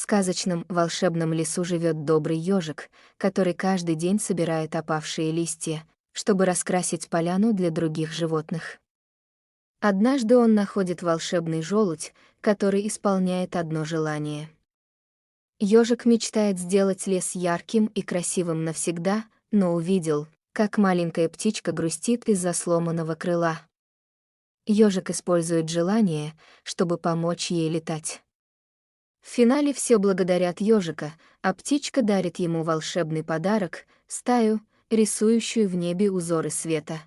сказочном волшебном лесу живет добрый ежик, который каждый день собирает опавшие листья, чтобы раскрасить поляну для других животных. Однажды он находит волшебный желудь, который исполняет одно желание. Ежик мечтает сделать лес ярким и красивым навсегда, но увидел, как маленькая птичка грустит из-за сломанного крыла. Ежик использует желание, чтобы помочь ей летать. В финале все благодарят ежика, а птичка дарит ему волшебный подарок — стаю, рисующую в небе узоры света.